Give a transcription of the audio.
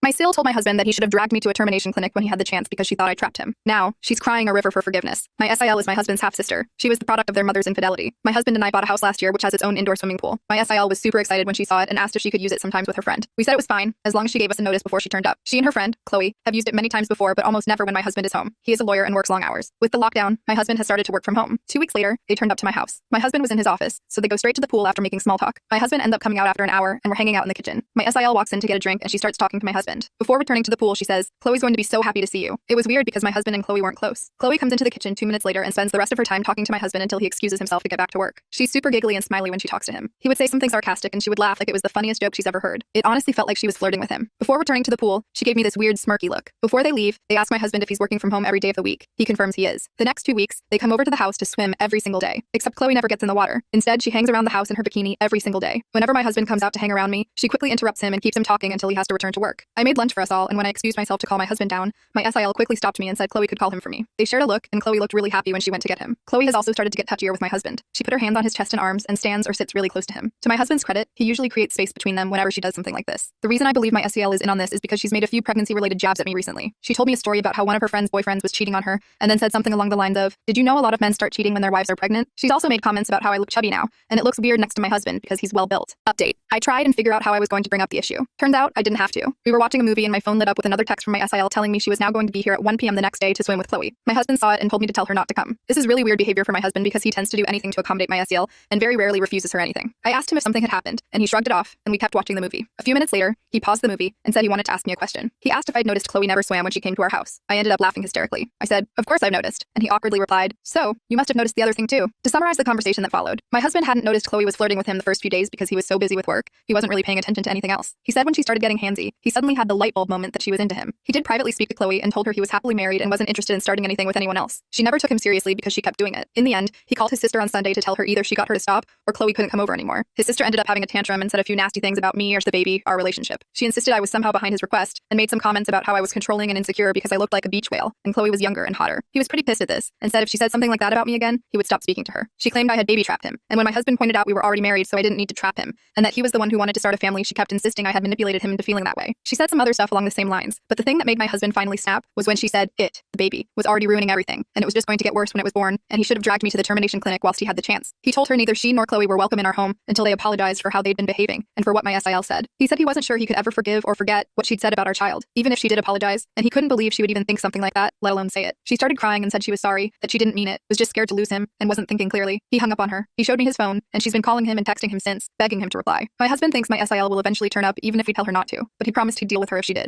My SIL told my husband that he should have dragged me to a termination clinic when he had the chance because she thought I trapped him. Now, she's crying a river for forgiveness. My SIL is my husband's half-sister. She was the product of their mother's infidelity. My husband and I bought a house last year which has its own indoor swimming pool. My SIL was super excited when she saw it and asked if she could use it sometimes with her friend. We said it was fine, as long as she gave us a notice before she turned up. She and her friend, Chloe, have used it many times before but almost never when my husband is home. He is a lawyer and works long hours. With the lockdown, my husband has started to work from home. 2 weeks later, they turned up to my house. My husband was in his office, so they go straight to the pool after making small talk. My husband ends up coming out after an hour and we're hanging out in the kitchen. My SIL walks in to get a drink and she starts talking to my husband. Before returning to the pool, she says, "Chloe's going to be so happy to see you." It was weird because my husband and Chloe weren't close. Chloe comes into the kitchen 2 minutes later and spends the rest of her time talking to my husband until he excuses himself to get back to work. She's super giggly and smiley when she talks to him. He would say something sarcastic and she would laugh like it was the funniest joke she's ever heard. It honestly felt like she was flirting with him. Before returning to the pool, she gave me this weird smirky look. Before they leave, they ask my husband if he's working from home every day of the week. He confirms he is. The next 2 weeks, they come over to the house to swim every single day. Except Chloe never gets in the water. Instead, she hangs around the house in her bikini every single day. Whenever my husband comes out to hang around me, she quickly interrupts him and keeps him talking until he has to return to work. I made lunch for us all, and when I excused myself to call my husband down, my SIL quickly stopped me and said Chloe could call him for me. They shared a look, and Chloe looked really happy when she went to get him. Chloe has also started to get touchier with my husband. She put her hands on his chest and arms and stands or sits really close to him. To my husband's credit, he usually creates space between them whenever she does something like this. The reason I believe my SIL is in on this is because she's made a few pregnancy-related jabs at me recently. She told me a story about how one of her friend's boyfriends was cheating on her, and then said something along the lines of, "Did you know a lot of men start cheating when their wives are pregnant?" She's also made comments about how I look chubby now, and it looks weird next to my husband because he's well built. Update. I tried and figure out how I was going to bring up the issue. Turns out I didn't have to. We were watching a movie and my phone lit up with another text from my SIL telling me she was now going to be here at 1 p.m. the next day to swim with Chloe. My husband saw it and told me to tell her not to come. This is really weird behavior for my husband because he tends to do anything to accommodate my SIL and very rarely refuses her anything. I asked him if something had happened, and he shrugged it off, and we kept watching the movie. A few minutes later, he paused the movie and said he wanted to ask me a question. He asked if I'd noticed Chloe never swam when she came to our house. I ended up laughing hysterically. I said, "Of course I've noticed," and he awkwardly replied, "So, you must have noticed the other thing too." To summarize the conversation that followed, my husband hadn't noticed Chloe was flirting with him the first few days because he was so busy with work, he wasn't really paying attention to anything else. He said when she started getting handsy, he suddenly had the light bulb moment that she was into him. He did privately speak to Chloe and told her he was happily married and wasn't interested in starting anything with anyone else. She never took him seriously because she kept doing it. In the end, he called his sister on Sunday to tell her either she got her to stop or Chloe couldn't come over anymore. His sister ended up having a tantrum and said a few nasty things about me or the baby, our relationship. She insisted I was somehow behind his request and made some comments about how I was controlling and insecure because I looked like a beach whale and Chloe was younger and hotter. He was pretty pissed at this and said if she said something like that about me again, he would stop speaking to her. She claimed I had baby trapped him, and when my husband pointed out we were already married so I didn't need to trap him, and that he was the one who wanted to start a family, she kept insisting I had manipulated him into feeling that way. She said some other stuff along the same lines, but the thing that made my husband finally snap was when she said the baby, was already ruining everything, and it was just going to get worse when it was born, and he should have dragged me to the termination clinic whilst he had the chance. He told her neither she nor Chloe were welcome in our home until they apologized for how they'd been behaving, and for what my SIL said. He said he wasn't sure he could ever forgive or forget what she'd said about our child, even if she did apologize, and he couldn't believe she would even think something like that, let alone say it. She started crying and said she was sorry, that she didn't mean it, was just scared to lose him, and wasn't thinking clearly. He hung up on her. He showed me his phone, and she's been calling him and texting him since, begging him to reply. My husband thinks my SIL will eventually turn up even if we tell her not to, but he promised he'd deal with her if she did.